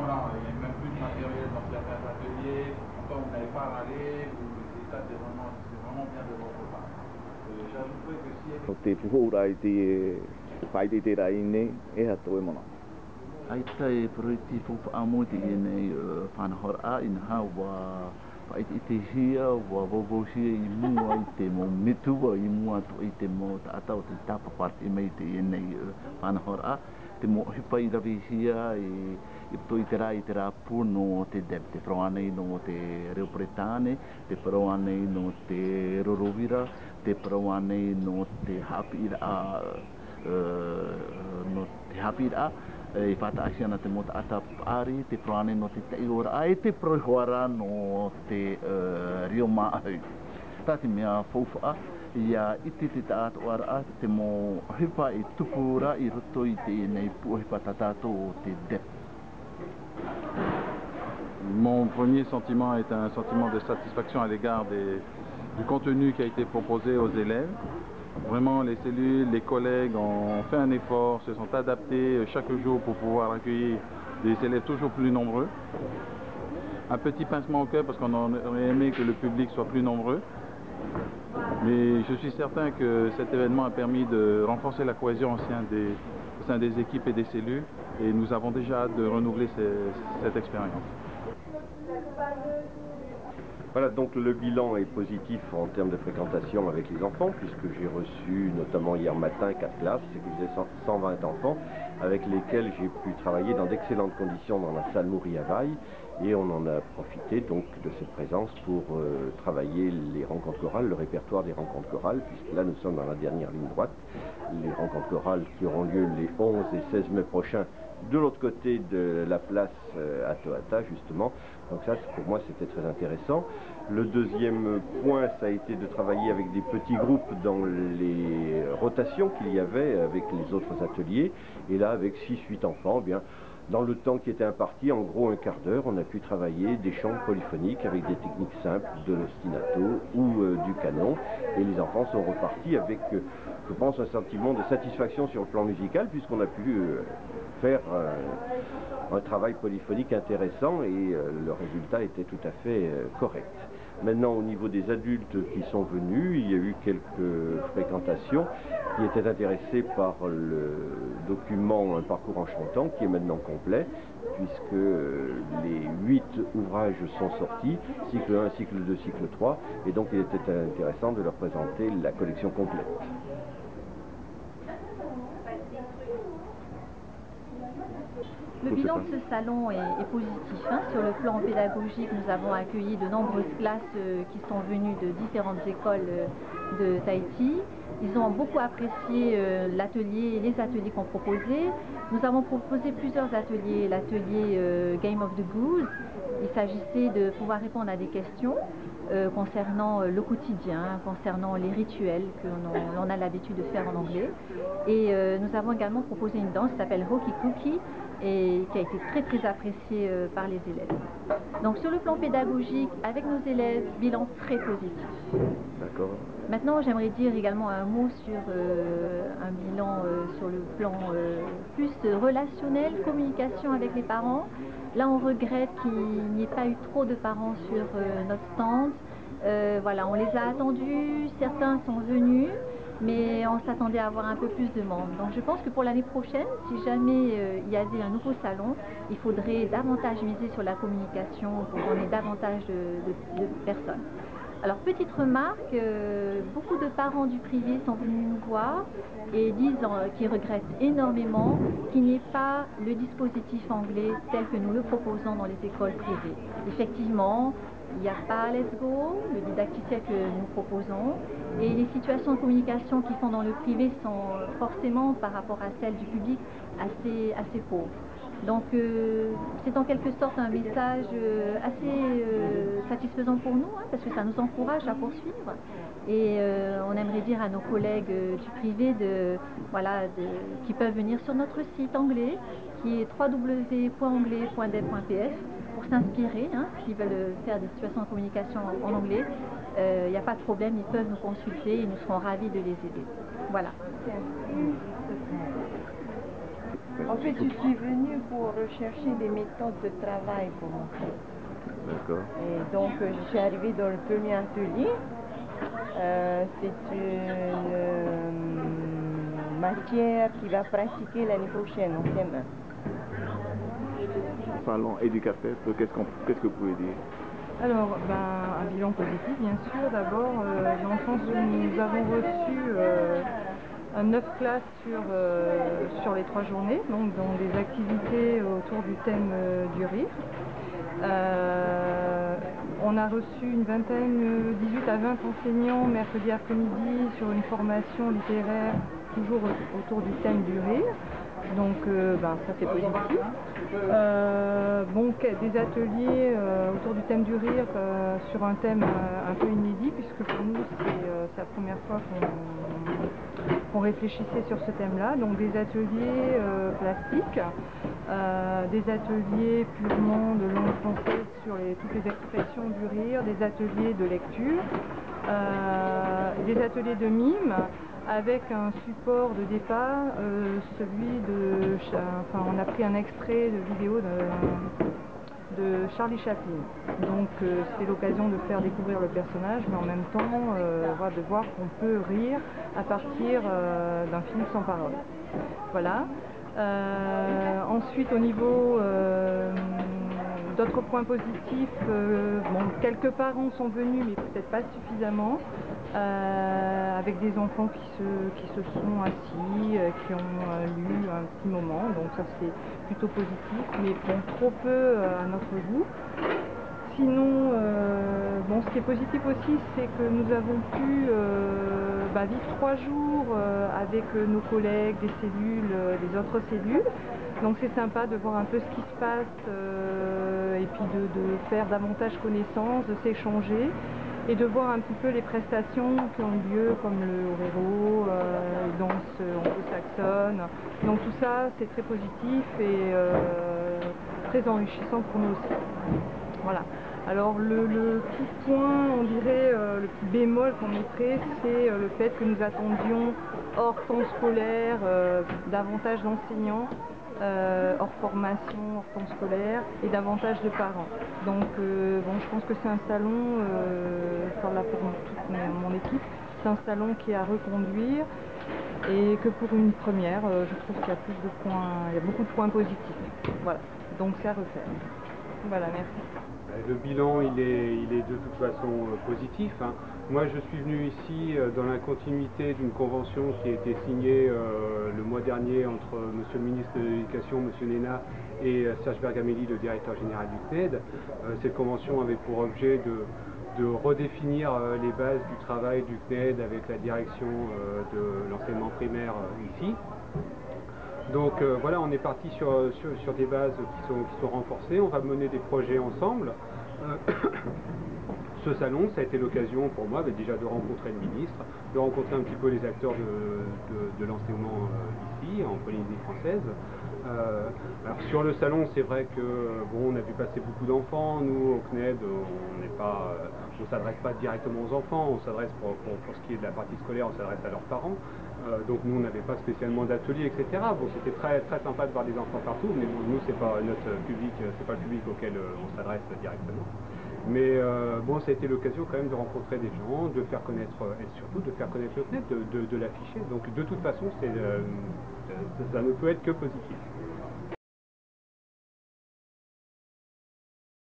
voilà, il n'y a même plus de matériel dans certains ateliers, pourtant vous n'avez pas râlé, et ça c'est vraiment bien de votre part. J'ajouterais que si... Te puhura I te whaide te raine e hato e mona. Ai tai proiti fufa amo te nei whanahora a ina hawa whai te hia wa vovohia I mua I te mo mitua I mua to I te mo tātau te tāpapati mei te nei whanahora a te mo hipa I rawi hia I to I te rā puno te dep te whaanei no te Reo Pretane, te whaanei no te Rorovira, te whaanei no te Hapira no te Hapira e whataasi ana te mota ata ari, te proane no te teiora ai, te proihoara no te Rio Maahau. Tāti mea fōwha ia iti te tātou ara te mo hipa I tupura I roto I te nei puhipa tātou o te dep. Mon premier sentiment est un sentiment de satisfaction à l'égard du contenu qui a été proposé aux élèves. Vraiment, les cellules, les collègues ont fait un effort, se sont adaptés chaque jour pour pouvoir accueillir des élèves toujours plus nombreux. Un petit pincement au cœur parce qu'on aurait aimé que le public soit plus nombreux. Mais je suis certain que cet événement a permis de renforcer la cohésion au sein des équipes et des cellules. Et nous avons déjà hâte de renouveler cette expérience. Voilà, donc le bilan est positif en termes de fréquentation avec les enfants, puisque j'ai reçu notamment hier matin 4 classes, ce qui faisait 120 enfants, avec lesquels j'ai pu travailler dans d'excellentes conditions dans la salle Mouriavaille, et on en a profité donc de cette présence pour travailler les rencontres chorales, le répertoire des rencontres chorales, puisque là nous sommes dans la dernière ligne droite, les rencontres chorales qui auront lieu les 11 et 16 mai prochains, de l'autre côté de la place à Toata justement. Donc ça pour moi c'était très intéressant. Le deuxième point ça a été de travailler avec des petits groupes dans les rotations qu'il y avait avec les autres ateliers. Et là avec 6-8 enfants, bien dans le temps qui était imparti, en gros un quart d'heure, on a pu travailler des chants polyphoniques avec des techniques simples de l'ostinato ou du canon. Et les enfants sont repartis avec, je pense, un sentiment de satisfaction sur le plan musical, puisqu'on a pu faire un travail polyphonique intéressant et le résultat était tout à fait correct. Maintenant, au niveau des adultes qui sont venus, il y a eu quelques fréquentations qui étaient intéressés par le document Un parcours en chantant, qui est maintenant complet, puisque les 8 ouvrages sont sortis, cycle 1, cycle 2, cycle 3, et donc il était intéressant de leur présenter la collection complète. Le bilan de ce salon est positif. Sur le plan pédagogique, nous avons accueilli de nombreuses classes qui sont venues de différentes écoles de Tahiti. Ils ont beaucoup apprécié l'atelier et les ateliers qu'on proposait. Nous avons proposé plusieurs ateliers. L'atelier Game of the Goose, il s'agissait de pouvoir répondre à des questions concernant le quotidien, concernant les rituels que l'on a l'habitude de faire en anglais. Et nous avons également proposé une danse qui s'appelle Hoki Cookie et qui a été très appréciée par les élèves. Donc sur le plan pédagogique, avec nos élèves, bilan très positif. D'accord. Maintenant, j'aimerais dire également un mot sur un bilan sur le plan plus relationnel, communication avec les parents. Là, on regrette qu'il n'y ait pas eu trop de parents sur notre stand. Voilà, on les a attendus, certains sont venus, mais on s'attendait à avoir un peu plus de monde. Donc je pense que pour l'année prochaine, si jamais il y avait un nouveau salon, il faudrait davantage miser sur la communication pour qu'on ait davantage de personnes. Alors petite remarque, beaucoup de parents du privé sont venus nous voir et disent qu'ils regrettent énormément qu'il n'y ait pas le dispositif anglais tel que nous le proposons dans les écoles privées. Effectivement, il n'y a pas Let's Go, le didacticiel que nous proposons, et les situations de communication qui sont dans le privé sont forcément par rapport à celles du public assez pauvres. Donc c'est en quelque sorte un message assez satisfaisant pour nous, parce que ça nous encourage à poursuivre. Et on aimerait dire à nos collègues du privé qui peuvent venir sur notre site anglais, qui est www.anglais.deb.pf, pour s'inspirer, s'ils veulent faire des situations de communication en anglais. Il n'y a pas de problème, ils peuvent nous consulter et nous serons ravis de les aider. Voilà. fait? En fait, je suis venue pour rechercher des méthodes de travail pour mon fils. D'accord. Et donc, je suis arrivée dans le premier atelier. C'est une matière qu'il va pratiquer l'année prochaine en CM1. Salon éducateur, qu'est-ce que vous pouvez dire? Alors, un bilan positif, bien sûr. D'abord, dans le sens où nous avons reçu 9 classes sur les 3 journées, donc dans des activités autour du thème du rire. On a reçu une vingtaine, 18 à 20 enseignants mercredi après-midi sur une formation littéraire toujours autour du thème du rire. Donc ça c'est positif. Des ateliers autour du thème du rire sur un thème un peu inédit, puisque pour nous c'est la première fois qu'on réfléchissait sur ce thème-là. Donc des ateliers plastiques, des ateliers purement de langue française sur toutes les expressions du rire, des ateliers de lecture, des ateliers de mime, avec un support de départ, on a pris un extrait de vidéo de Charlie Chaplin. Donc c'est l'occasion de faire découvrir le personnage, mais en même temps de voir qu'on peut rire à partir d'un film sans parole. Voilà. Ensuite, au niveau d'autres points positifs, quelques parents sont venus, mais peut-être pas suffisamment, avec des enfants qui se sont assis, qui ont lu un petit moment, donc ça c'est plutôt positif, mais trop peu à notre goût. Sinon, ce qui est positif aussi, c'est que nous avons pu vivre 3 jours avec nos collègues des cellules, des autres cellules. Donc c'est sympa de voir un peu ce qui se passe et puis de faire davantage connaissance, de s'échanger et de voir un petit peu les prestations qui ont eu lieu, comme le Orero, les danses anglo-saxonnes. Donc tout ça, c'est très positif et très enrichissant pour nous aussi. Voilà. Alors le petit point, on dirait, le petit bémol qu'on mettrait, c'est le fait que nous attendions hors temps scolaire davantage d'enseignants, hors formation, hors temps scolaire, et davantage de parents. Donc je pense que c'est un salon, je parle là pour toute mon équipe, c'est un salon qui est à reconduire et que pour une première, je trouve qu'il y a il y a beaucoup de points positifs. Voilà, donc c'est à refaire. Voilà, merci. Le bilan, il est de toute façon positif. Moi, je suis venu ici dans la continuité d'une convention qui a été signée le mois dernier entre Monsieur le ministre de l'Éducation, Monsieur Néna, et Serge Bergamelli, le directeur général du CNED. Cette convention avait pour objet de redéfinir les bases du travail du CNED avec la direction de l'enseignement primaire ici. Donc voilà, on est parti sur des bases qui sont renforcées, on va mener des projets ensemble. Ce salon, ça a été l'occasion pour moi déjà de rencontrer le ministre, de rencontrer un petit peu les acteurs de l'enseignement ici, en Polynésie française. Alors sur le salon, c'est vrai que on a vu passer beaucoup d'enfants. Nous, au CNED, on ne s'adresse pas directement aux enfants, on s'adresse pour ce qui est de la partie scolaire, on s'adresse à leurs parents. Donc nous, on n'avait pas spécialement d'atelier, etc. Bon, c'était très, très sympa de voir des enfants partout, mais bon, nous, c'est pas notre public, c'est pas le public auquel on s'adresse directement. Mais ça a été l'occasion quand même de rencontrer des gens, de faire connaître, et surtout de faire connaître le CNED, de l'afficher. Donc de toute façon, ça ne peut être que positif.